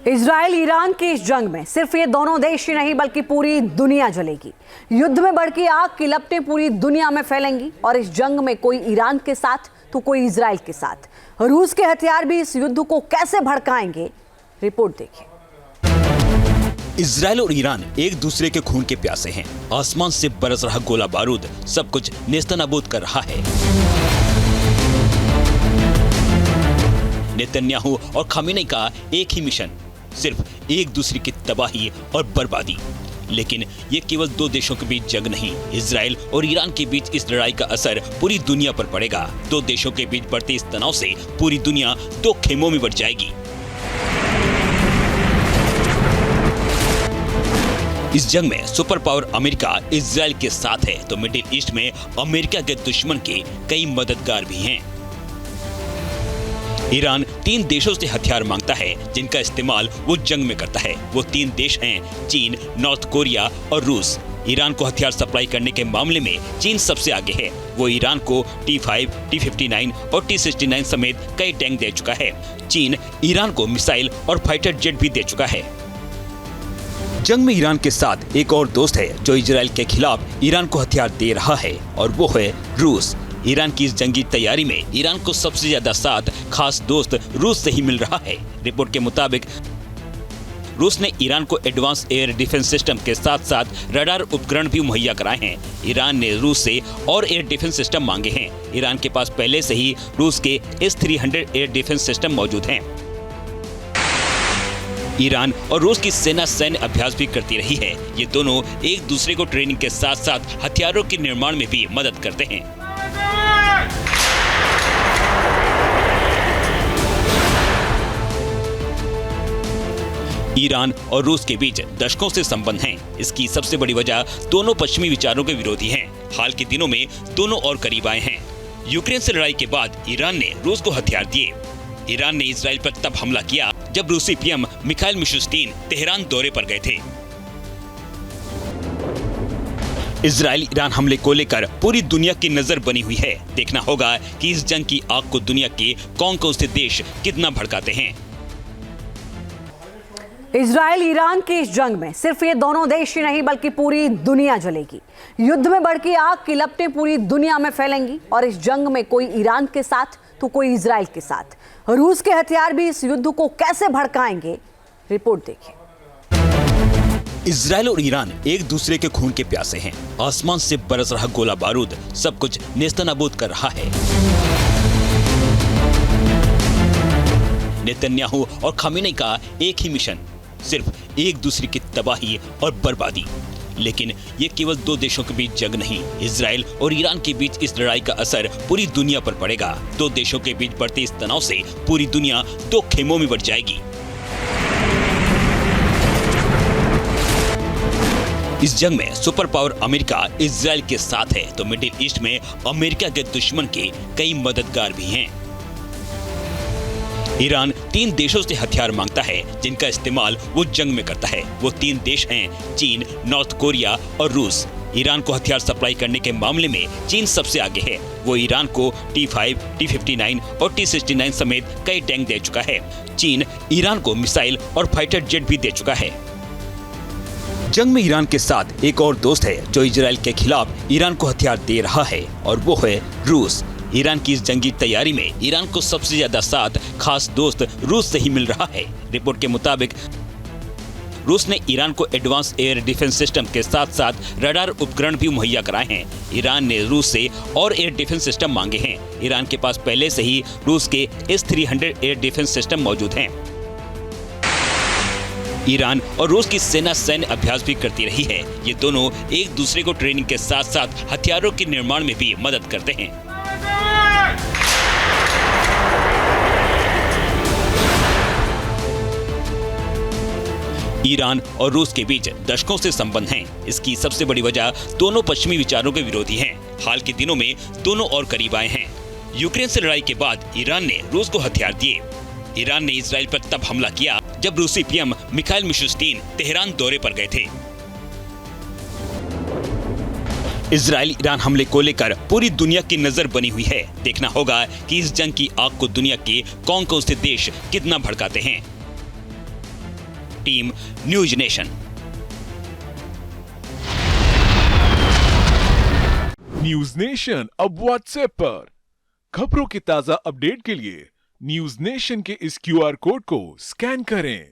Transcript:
Israel Iran की इस जंग में सिर्फ ये दोनों देश ही नहीं बल्कि पूरी दुनिया जलेगी। युद्ध में भड़की आग की लपटें पूरी दुनिया में फैलेंगी और इस जंग में कोई ईरान के साथ तो कोई इजराइल के साथ। रूस के हथियार भी इस युद्ध को कैसे भड़काएंगे, रिपोर्ट देखिए। इजराइल और ईरान एक दूसरे के खून के प्यासे हैं। आसमान से बरस रहा गोला बारूद सब कुछ नेस्तनाबूद कर रहा है। नेतन्याहू और खामेनेई का एक ही मिशन, सिर्फ एक दूसरे की तबाही और बर्बादी। लेकिन ये केवल दो देशों के बीच जंग नहीं, इजराइल और ईरान के बीच इस लड़ाई का असर पूरी दुनिया पर पड़ेगा। दो देशों के बीच बढ़ते इस तनाव से पूरी दुनिया दो खेमों में बट जाएगी। इस जंग में सुपर पावर अमेरिका इजराइल के साथ है, तो मिडिल ईस्ट में अमेरिका के दुश्मन के कई मददगार भी हैं। ईरान तीन देशों से हथियार मांगता है जिनका इस्तेमाल वो जंग में करता है। वो तीन देश हैं चीन, नॉर्थ कोरिया और रूस। ईरान को हथियार सप्लाई करने के मामले में चीन सबसे आगे है। वो ईरान को T5, T59 और T69 समेत कई टैंक दे चुका है। चीन ईरान को मिसाइल और फाइटर जेट भी दे चुका है। जंग में ईरान के साथ एक और दोस्त है जो इजराइल के खिलाफ ईरान को हथियार दे रहा है, और वो है रूस। ईरान की इस जंगी तैयारी में ईरान को सबसे ज्यादा साथ खास दोस्त रूस से ही मिल रहा है। रिपोर्ट के मुताबिक रूस ने ईरान को एडवांस एयर डिफेंस सिस्टम के साथ साथ रडार उपकरण भी मुहैया कराए हैं। ईरान ने रूस से और एयर डिफेंस सिस्टम मांगे हैं। ईरान के पास पहले से ही रूस के S-300 एयर डिफेंस सिस्टम मौजूद हैं। ईरान और रूस की सेना सैन्य अभ्यास भी करती रही है। ये दोनों एक दूसरे को ट्रेनिंग के साथ साथ हथियारों के निर्माण में भी मदद करते हैं। ईरान और रूस के बीच दशकों से संबंध हैं। इसकी सबसे बड़ी वजह दोनों पश्चिमी विचारों के विरोधी हैं। हाल के दिनों में दोनों और करीब आए हैं। यूक्रेन से लड़ाई के बाद ईरान ने रूस को हथियार दिए। ईरान ने इजराइल पर तब हमला किया जब रूसी पीएम मिखाइल मिशुस्तीन तेहरान दौरे पर गए थे। इजराइल ईरान हमले को लेकर पूरी दुनिया की नजर बनी हुई है। देखना होगा कि इस जंग की आग को दुनिया के कौन से देश कितना भड़काते हैं। इजराइल ईरान की इस जंग में सिर्फ ये दोनों देश ही नहीं बल्कि पूरी दुनिया जलेगी। युद्ध में भड़की आग की लपटें पूरी दुनिया में फैलेंगी और इस जंग में कोई ईरान के साथ तो कोई इजराइल के साथ। रूस के हथियार भी इस युद्ध को कैसे भड़काएंगे, रिपोर्ट देखिए। इजराइल और ईरान एक दूसरे के खून के प्यासे हैं। आसमान से बरस रहा गोला बारूद सब कुछ नेस्तनाबूद कर रहा है। नेतन्याहू और खामेनेई का एक ही मिशन, सिर्फ एक दूसरे की तबाही और बर्बादी। लेकिन ये केवल दो देशों के बीच जंग नहीं, इजराइल और ईरान के बीच इस लड़ाई का असर पूरी दुनिया पर पड़ेगा। दो देशों के बीच बढ़ते इस तनाव से पूरी दुनिया दो खेमों में बट जाएगी। इस जंग में सुपर पावर अमेरिका इजराइल के साथ है, तो मिडिल ईस्ट में अमेरिका के दुश्मन के कई मददगार भी हैं। ईरान तीन देशों से हथियार मांगता है जिनका इस्तेमाल वो जंग में करता है। वो तीन देश हैं चीन, नॉर्थ कोरिया और रूस। ईरान को हथियार सप्लाई करने के मामले में चीन सबसे आगे है। वो ईरान को T5, T59 और T69 समेत कई टैंक दे चुका है। चीन ईरान को मिसाइल और फाइटर जेट भी दे चुका है। जंग में ईरान के साथ एक और दोस्त है जो इजराइल के खिलाफ ईरान को हथियार दे रहा है, और वो है रूस। ईरान की इस जंगी तैयारी में ईरान को सबसे ज्यादा साथ खास दोस्त रूस से ही मिल रहा है। रिपोर्ट के मुताबिक रूस ने ईरान को एडवांस एयर डिफेंस सिस्टम के साथ साथ रडार उपकरण भी मुहैया कराए हैं। ईरान ने रूस से और एयर डिफेंस सिस्टम मांगे हैं। ईरान के पास पहले से ही रूस के S-300 एयर डिफेंस सिस्टम मौजूद हैं। ईरान और रूस की सेना सैन्य अभ्यास भी करती रही है। ये दोनों एक दूसरे को ट्रेनिंग के साथ साथ हथियारों के निर्माण में भी मदद करते हैं। ईरान और रूस के बीच दशकों से संबंध हैं। इसकी सबसे बड़ी वजह दोनों पश्चिमी विचारों के विरोधी हैं। हाल के दिनों में दोनों और करीब आए हैं। यूक्रेन से लड़ाई के बाद ईरान ने रूस को हथियार दिए। ईरान ने इजराइल पर तब हमला किया जब रूसी पीएम मिखाइल मिशुस्तीन तेहरान दौरे पर गए थे। इजराइल ईरान हमले को लेकर पूरी दुनिया की नजर बनी हुई है। देखना होगा कि इस जंग की आग को दुनिया के कौन से देश कितना भड़काते हैं। Team news nation. News nation अब व्हाट्सएप पर। खबरों के ताजा अपडेट के लिए न्यूज नेशन के इस क्यूआर कोड को स्कैन करें।